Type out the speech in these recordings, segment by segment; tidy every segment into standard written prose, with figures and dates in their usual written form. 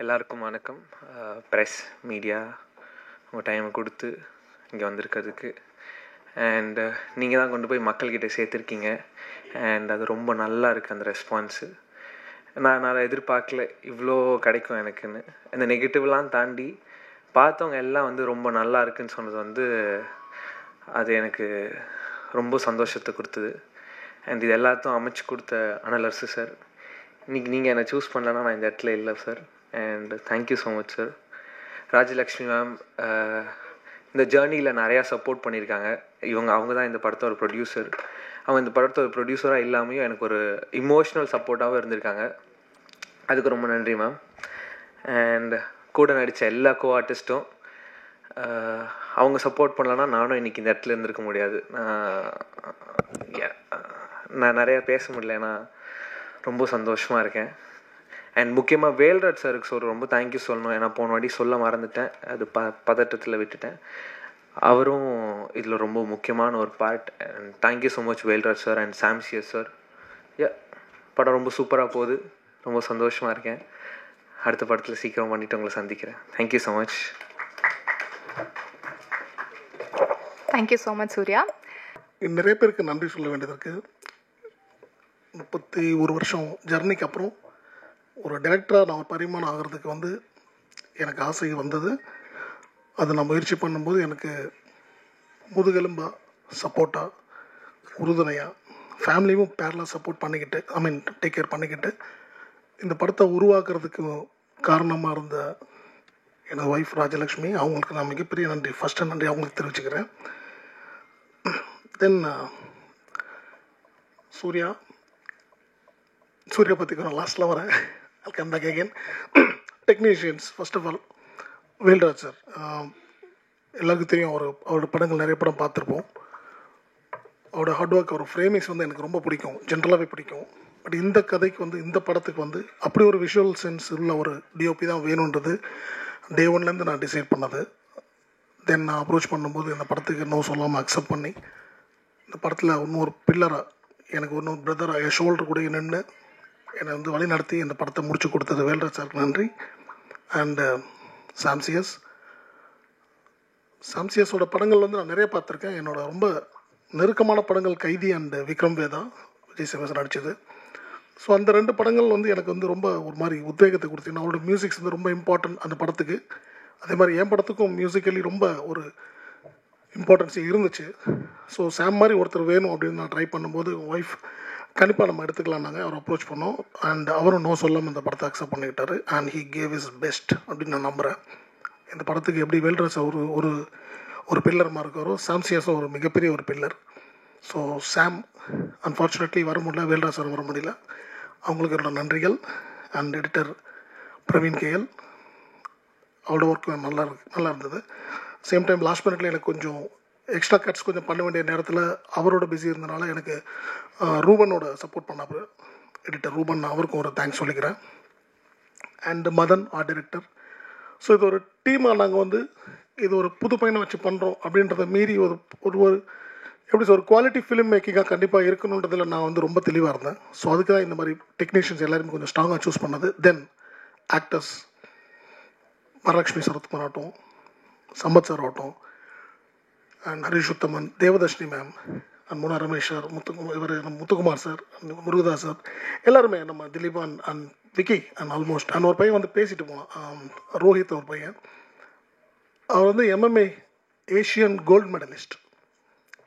எல்லாருக்கும் வணக்கம். Press media உங்கள் டைமை கொடுத்து இங்கே வந்திருக்கிறதுக்கு அண்ட் நீங்கள் தான் கொண்டு போய் மக்கள்கிட்ட சேர்த்துருக்கீங்க அண்ட் அது ரொம்ப நல்லா இருக்குது. அந்த ரெஸ்பான்ஸு நான் எதிர்பார்க்கல இவ்வளோ கிடைக்கும் எனக்குன்னு. இந்த நெகட்டிவ்லாம் தாண்டி பார்த்தவங்க எல்லாம் வந்து ரொம்ப நல்லா இருக்குன்னு சொன்னது அது எனக்கு ரொம்ப சந்தோஷத்தை கொடுத்தது. அண்ட் இது எல்லாத்தையும் அமைச்சு கொடுத்த அனலரசு சார், இன்றைக்கி நீங்கள் என்னை சூஸ் பண்ணலன்னா நான் இந்த இடத்துல இல்லை sir. And thank you so much sir. Rajalakshmi ma'am இந்த ஜேர்னியில் நிறையா சப்போர்ட் பண்ணியிருக்காங்க. அவங்க தான் இந்த படத்தோட ப்ரொடியூசர். அவங்க இந்த படத்தோட ப்ரொடியூசராக இல்லாமையும் எனக்கு ஒரு இமோஷ்னல் சப்போர்ட்டாகவும் இருந்திருக்காங்க. அதுக்கு ரொம்ப நன்றி மேம். அண்ட் கூட நடித்த எல்லா ஆர்டிஸ்ட்டும் அவங்க சப்போர்ட் பண்ணலன்னா நானும் இன்றைக்கி இந்த இடத்துல இருந்திருக்க முடியாது. நான் நிறையா பேச முடியல, ஏன்னா ரொம்ப சந்தோஷமாக இருக்கேன். அண்ட் முக்கியமாக வேல்ராஜ் சாருக்கு ரொம்ப தேங்க்யூ சொல்லணும். ஏன்னா போன வாட்டி சொல்ல மறந்துட்டேன், அது பதட்டத்தில் விட்டுட்டேன். அவரும் இதில் ரொம்ப முக்கியமான ஒரு part. And thank you so much Velraj sir and சாம்சியஸ் sir. படம் ரொம்ப சூப்பராக போகுது, ரொம்ப சந்தோஷமாக இருக்கேன். அடுத்த படத்தில் சீக்கிரம் பண்ணிவிட்டு உங்களை சந்திக்கிறேன். Thank you so much. Thank you so much Surya. நிறைய பேருக்கு நன்றி சொல்ல வேண்டியது இருக்குது. 31 வருஷம் ஜர்னிக்கு அப்புறம் ஒரு டைரக்டராக நான் பரிமாணம் ஆகிறதுக்கு எனக்கு ஆசை வந்தது. அதை நான் முயற்சி பண்ணும்போது எனக்கு முதுகெலும்பாக சப்போர்ட்டாக உறுதுணையாக ஃபேமிலியும் பேரலாக சப்போர்ட் பண்ணிக்கிட்டு டேக் கேர் பண்ணிக்கிட்டு இந்த படத்தை உருவாக்குறதுக்கு காரணமாக இருந்த எனது ஒய்ஃப் ராஜலக்ஷ்மி, அவங்களுக்கு நான் மிகப்பெரிய நன்றி, ஃபஸ்ட்டு நன்றி அவங்களுக்கு தெரிவிச்சுக்கிறேன். தென் சூர்யா பற்றி நான் லாஸ்ட்டில் வரேன். I'll come back again. Technicians, first of all, Velraj sir. எல்லாருக்கும் தெரியும், அவரோட படங்கள் நிறைய படம் பார்த்துருப்போம். அவரோட ஹார்ட் ஒர்க், அவர் ஃப்ரேமிங்ஸ் எனக்கு ரொம்ப பிடிக்கும், ஜென்ரலாகவே பிடிக்கும். பட் இந்த கதைக்கு இந்த படத்துக்கு அப்படி ஒரு விஷுவல் சென்ஸ் உள்ள ஒரு டிஓபி தான் வேணுன்றது டே ஒன்லேருந்து நான் டிசைட் பண்ணது. தென் நான் அப்ரோச் பண்ணும்போது இந்த படத்துக்கு நோ சொல்லாமல் அக்செப்ட் பண்ணி இந்த படத்தில் இன்னொரு பில்லராக எனக்கு இன்னொரு பிரதராக என் ஷோல்டர் கூட நின்று என்னை வழி நடத்தி இந்த படத்தை முடிச்சு கொடுத்தது வேல்ராஜ் சாருக்கு நன்றி. அண்டு சாம்சியஸோட படங்கள் நான் நிறைய பார்த்துருக்கேன். என்னோட ரொம்ப நெருக்கமான படங்கள் கைதி அண்டு விக்ரம் வேதா, விஜய் சேவன் நடித்தது. ஸோ அந்த 2 படங்கள் எனக்கு ரொம்ப ஒரு மாதிரி உத்வேகத்தை கொடுத்தீங்கன்னா, அவரோட மியூசிக்ஸ் ரொம்ப இம்பார்ட்டன்ட் அந்த படத்துக்கு. அதே மாதிரி என் படத்துக்கும் மியூசிக்கலி ரொம்ப ஒரு இம்பார்ட்டன்ஸ் இருந்துச்சு. ஸோ சாம் மாதிரி ஒருத்தர் வேணும் அப்படின்னு நான் ட்ரை பண்ணும்போது ஒய்ஃப் கண்டிப்பாக நம்ம எடுத்துக்கலாம்னாங்க. அவர் அப்ரோச் பண்ணோம் அண்ட் அவரும் நோ சொல்லாமல் இந்த படத்தை அக்செப்ட் பண்ணிக்கிட்டாரு. And he gave his best அப்படின்னு நான் நம்புகிறேன். இந்த படத்துக்கு எப்படி வேல்ராஜ் ஒரு பில்லர் மாதிரி இருக்காரோ, சாம்சியஸும் ஒரு மிகப்பெரிய ஒரு பில்லர். ஸோ சாம் அன்ஃபார்ச்சுனேட்லி வர முடியல, வேல்ராஜ் சார் வர முடியல. அவங்களுக்கு என்னோட நன்றிகள். அண்ட் எடிட்டர் பிரவீன் கேஎல், அவரோட ஒர்க் நல்லா இருந்தது. சேம் டைம் லாஸ்ட் மினிட்ல எனக்கு கொஞ்சம் எக்ஸ்ட்ரா கட்ஸ் கொஞ்சம் பண்ண வேண்டிய நேரத்தில் அவரோட பிஸி இருந்தனால எனக்கு ரூபனோட சப்போர்ட் பண்ணார், எடிட்டர் ரூபன், அவருக்கும் ஒரு தேங்க்ஸ் சொல்லிக்கிறேன். And Madan art director. So இது ஒரு டீமாக நாங்கள் இது ஒரு புது பையனை வச்சு பண்ணுறோம் அப்படின்றத மீறி ஒரு எப்படி ஒரு குவாலிட்டி ஃபிலிம் மேக்கிங்காக கண்டிப்பாக இருக்கணுன்றதில் நான் ரொம்ப தெளிவாக இருந்தேன். ஸோ அதுக்கு தான் இந்த மாதிரி டெக்னீஷியன்ஸ் எல்லாருமே கொஞ்சம் ஸ்ட்ராங்காக சூஸ் பண்ணது. தென் ஆக்டர்ஸ் வரலட்சுமி சரத்குமார் ஆகட்டும், சம்பத் சார் ஆகட்டும், and Harish Uthaman, Devadarshini ma'am, and Munnar Ramesh sir, Muthukumar sir, Murugadoss sir, எல்லாருமே, நம்ம Dileepan and Vicky and almost. And ஒரு பையன் பேசிட்டு போனான், ரோஹித் ஒரு பையன். அவர் MMA Asian gold medalist.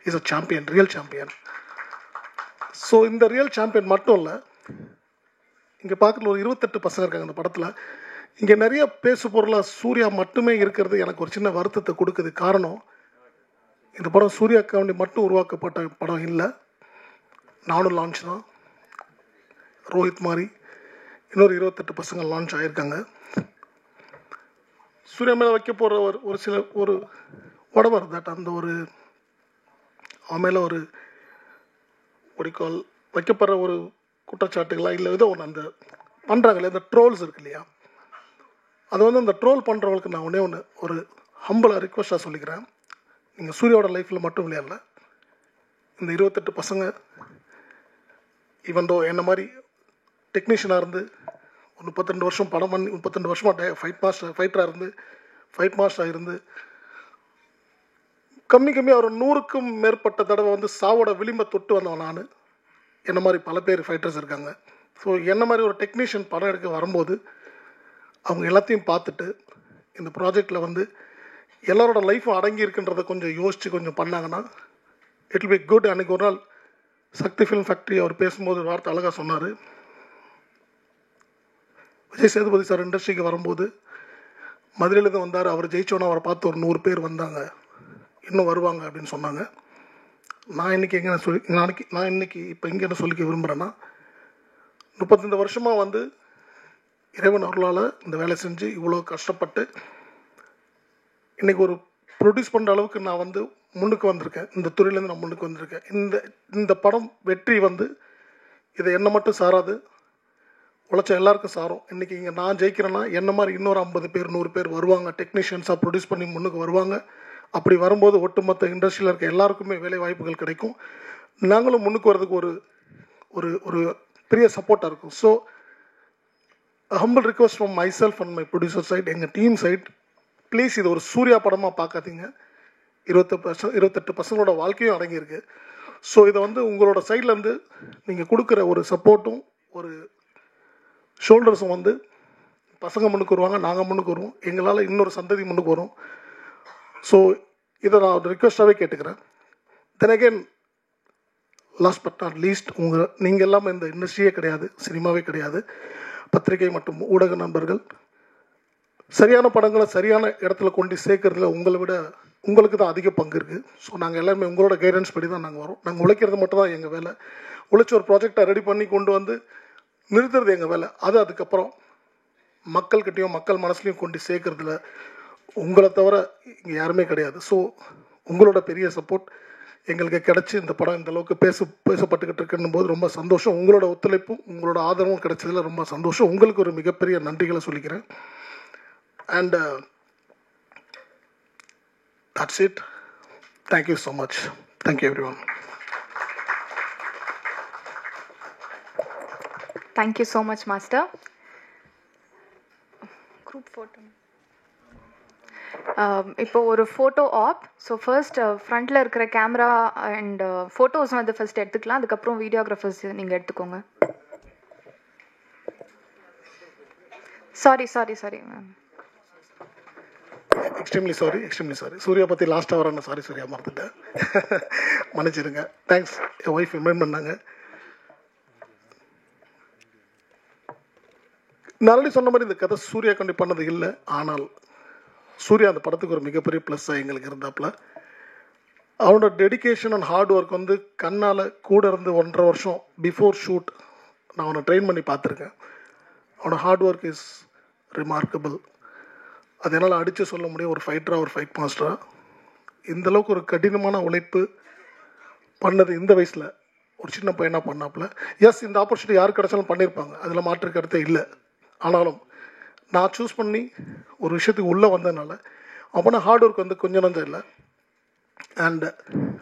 Is a champion, real champion. So இந்த ரியல் சாம்பியன் மட்டும் இல்லை, இங்கே பார்க்குற ஒரு 28 பசங்க இருக்காங்க இந்த படத்தில். இங்கே நிறைய பேசு பொருளாக சூர்யா மட்டுமே இருக்கிறது எனக்கு ஒரு சின்ன வருத்தத்தை கொடுக்குது. காரணம், இந்த படம் சூர்யாக்காண்டி மட்டும் உருவாக்கப்பட்ட படம் இல்லை. நானும் லான்ச் தான், ரோஹித் மாதிரி இன்னொரு 28 பசங்க லான்ச் ஆகியிருக்காங்க. சூர்யா மேலே வைக்க போகிற ஒரு சில whatever that அந்த அவன் மேலே ஒடிக்கால் வைக்கப்படுற குற்றச்சாட்டுகளா இல்லை ஏதோ ஒன்று அந்த பண்ணுறாங்களே, இந்த ட்ரோல்ஸ் இருக்கு இல்லையா, அது அந்த ட்ரோல் பண்ணுறவங்களுக்கு நான் ஒரு ஹம்பிளாக ரிக்வெஸ்ட்டாக சொல்லிக்கிறேன். நீங்கள் சூர்யாவோட லைஃப்பில் மட்டும் விளையாடல, இந்த 28 பசங்க ஈவன் தோ என்ன மாதிரி டெக்னீஷியனாக இருந்து 32 வருஷம் படம் பண்ணி 32 வருஷமாக ஃபைட் மாஸ்டராக இருந்து கம்மியாக ஒரு 100க்கும் மேற்பட்ட தடவை வந்து சாவோட விளிம்பை தொட்டு வந்தவன் நான். என்ன மாதிரி பல பேர் ஃபைட்டர்ஸ் இருக்காங்க. ஸோ என்ன மாதிரி ஒரு டெக்னீஷியன் படம் எடுக்க வரும்போது அவங்க எல்லாத்தையும் பார்த்துட்டு இந்த ப்ராஜெக்டில் வந்து எல்லாரோட லைஃப்பும் அடங்கி இருக்குன்றதை கொஞ்சம் யோசித்து கொஞ்சம் பண்ணாங்கன்னா இட் வில் பி குட். அன்றைக்கி ஒரு நாள் சக்தி ஃபிலிம் ஃபேக்ட்ரி அவர் பேசும்போது ஒரு வார்த்தை அழகாக சொன்னார். விஜய் சேதுபதி சார் இண்டஸ்ட்ரிக்கு வரும்போது மதுரையிலேருந்து வந்தார். அவர் ஜெயிச்சோன்னா அவரை பார்த்து ஒரு 100 பேர் வந்தாங்க, இன்னும் வருவாங்க அப்படின்னு சொன்னாங்க. நான் இன்றைக்கி இப்போ எங்கே என்ன சொல்லிக்க விரும்புகிறேன்னா 35 வருஷமாக வந்து இறைவன் அருளால் இந்த வேலை செஞ்சு இவ்வளோ கஷ்டப்பட்டு இன்றைக்கி ஒரு ப்ரொடியூஸ் பண்ணுற அளவுக்கு நான் வந்து முன்னுக்கு வந்திருக்கேன். இந்த துறையிலேருந்து நான் முன்னுக்கு வந்திருக்கேன். இந்த படம் வெற்றி வந்து இதை என்ன மட்டும் சாராது, உழைச்ச எல்லாருக்கும் சாரும். இன்றைக்கி இங்கே நான் ஜெயிக்கிறேன்னா என்ன மாதிரி இன்னொரு 50 பேர் 100 பேர் வருவாங்க, டெக்னீஷியன்ஸாக ப்ரொடியூஸ் பண்ணி முன்னுக்கு வருவாங்க. அப்படி வரும்போது ஒட்டுமொத்த இண்டஸ்ட்ரியில் இருக்க எல்லாருக்குமே வேலை வாய்ப்புகள் கிடைக்கும். நாங்களும் முன்னுக்கு வர்றதுக்கு ஒரு ஒரு ஒரு பெரிய சப்போர்ட்டாக இருக்கும். So humble request from myself and my producer side, எங்கள் டீம் சைட், ப்ளீஸ் இது ஒரு சூர்யா படமாக பார்க்காதீங்க. 28 பசங்களோட வாழ்க்கையும் அடங்கியிருக்கு. ஸோ இதை வந்து உங்களோட சைட்லேருந்து நீங்கள் கொடுக்குற ஒரு சப்போர்ட்டும் ஒரு ஷோல்டர்ஸும் வந்து பசங்க முன்னுக்கு வருவாங்க, நாங்கள் முன்னுக்கு வருவோம், எங்களால் இன்னொரு சந்ததி முன்னுக்கு வரும். ஸோ இதை நான் ஒரு ரிக்வெஸ்ட்டாகவே கேட்டுக்கிறேன். தென் again last but not least, நீங்கள் எல்லாமே இந்த இண்டஸ்ட்ரியே கிடையாது, சினிமாவே கிடையாது, பத்திரிகை மற்றும் ஊடக நண்பர்கள் சரியான படங்களை சரியான இடத்துல கொண்டு சேர்க்கறதுல உங்களுக்கு தான் அதிக பங்கு இருக்குது. ஸோ நாங்கள் எல்லாருமே உங்களோட கைடன்ஸ் படி தான் நாங்கள் வரோம். நாங்கள் உழைக்கிறது மட்டும் தான் எங்கள் வேலை. உழைச்சி ஒரு ப்ராஜெக்டை ரெடி பண்ணி கொண்டு வந்து நிறுத்துறது எங்கள் வேலை. அதுக்கப்புறம் மக்கள்கிட்டையும் மக்கள் மனசுலையும் கொண்டு சேர்க்கறதுல உங்களை தவிர இங்கே யாருமே கிடையாது. ஸோ உங்களோட பெரிய சப்போர்ட் எங்களுக்கு கிடச்சி இந்த படம் இந்த அளவுக்கு பேசப்பட்டுக்கிட்டு இருக்குன்னும் போது ரொம்ப சந்தோஷம். உங்களோட ஒத்துழைப்பும் உங்களோட ஆதரவும் கிடைச்சதில் ரொம்ப சந்தோஷம். உங்களுக்கு ஒரு மிகப்பெரிய நன்றிகளை சொல்லிக்கிறேன். And that's it. Thank you so much. Thank you everyone. Thank you so much master. Group photo இப்போ ஒரு ஃபோட்டோ ஆப். ஸோ ஃபர்ஸ்ட் ஃப்ரண்ட்டில் இருக்கிற கேமரா அண்ட் ஃபோட்டோஸ் வந்து ஃபர்ஸ்ட் எடுத்துக்கலாம், அதுக்கப்புறம் வீடியோகிராஃபர்ஸ் நீங்கள் எடுத்துக்கோங்க. Sorry ma'am. Extremely sorry. Surya பற்றி லாஸ்ட்டாக வரேன். சாரி சூர்யா, மறந்துட்டேன், மன்னிச்சிடுங்க. தேங்க்ஸ். என் ஒய்ஃப் ரிமைண்ட் பண்ணாங்க. நான் ஆல்ரெடி சொன்ன மாதிரி இந்த கதை சூர்யா கண்டி பண்ணது இல்லை. ஆனால் சூர்யா அந்த படத்துக்கு ஒரு மிகப்பெரிய ப்ளஸ்ஸாக எங்களுக்கு இருந்தாப்புல. அவனோட டெடிக்கேஷன் அண்ட் ஹார்ட் ஒர்க் வந்து கண்ணால் கூட இருந்து 1.5 வருஷம் பிஃபோர் ஷூட் நான் அவனை ட்ரெயின் பண்ணி பார்த்துருக்கேன். அவனோட ஹார்ட் ஒர்க் இஸ் ரிமார்க்கபிள். அது என்னால் அடித்து சொல்ல முடியும். ஒரு ஃபைட்டராக, ஒரு ஃபைட் மாஸ்டராக இந்தளவுக்கு ஒரு கடினமான உழைப்பு பண்ணது இந்த வயசில் ஒரு சின்ன பையனாக பண்ணாப்புல. எஸ், இந்த ஆப்பர்ச்சுனிட்டி யார் கிடச்சாலும் பண்ணியிருப்பாங்க, அதில் மாற்று கருத்தே இல்லை. ஆனாலும் நான் சூஸ் பண்ணி ஒரு விஷயத்துக்கு உள்ளே வந்ததுனால அப்போனா ஹார்ட் ஒர்க் வந்து கொஞ்சம் நஞ்சம் இல்லை. அண்ட்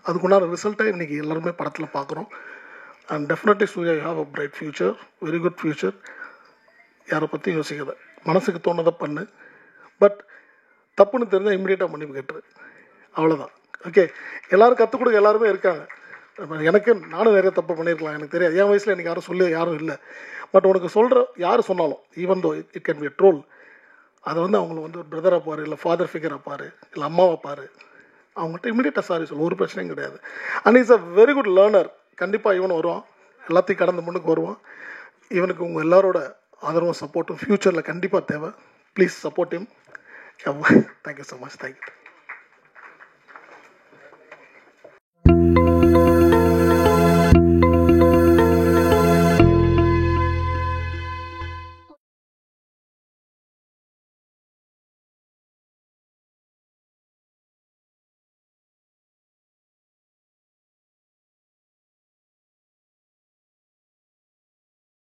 அதுக்குண்டான ரிசல்ட்டை இன்றைக்கி எல்லாருமே படத்தில் பார்க்குறோம். And definitely Surya you have a bright future, very good future. யாரை பற்றியும் யோசிக்காத, மனசுக்கு தோணதை பண்ணு. பட் தப்புன்னு தெரிஞ்சால் இம்மிடியேட்டாக மன்னிப்பு கேட்டுரு, அவ்வளோதான். ஓகே, எல்லோரும் கற்றுக் கொடுக்க எல்லாருமே இருக்காங்க. எனக்கு நானும் நிறைய தப்பு பண்ணியிருக்கலாம், எனக்கு தெரியாது. என் வயசில் எனக்கு யாரும் இல்லை. பட் உனக்கு சொல்கிற யார் சொன்னாலும், even though it can be troll, அதை வந்து அவங்கள வந்து ஒரு பிரதராக பாரு, இல்லை ஃபாதர் ஃபிகராக பாரு, இல்லை அம்மாவை பாரு, அவங்கள்ட்ட இமீடியட்டாக சாரி சொல்லு, ஒரு பிரச்சனையும் கிடையாது. And is a very good learner. கண்டிப்பாக இவன் வருவான், எல்லாத்தையும் கடந்து முன்னுக்கு வருவான். இவனுக்கு உங்கள் எல்லாரோட ஆதரவும் சப்போர்ட்டும் ஃப்யூச்சரில் கண்டிப்பாக தேவை. Please support him. Thank you so much. Thank you.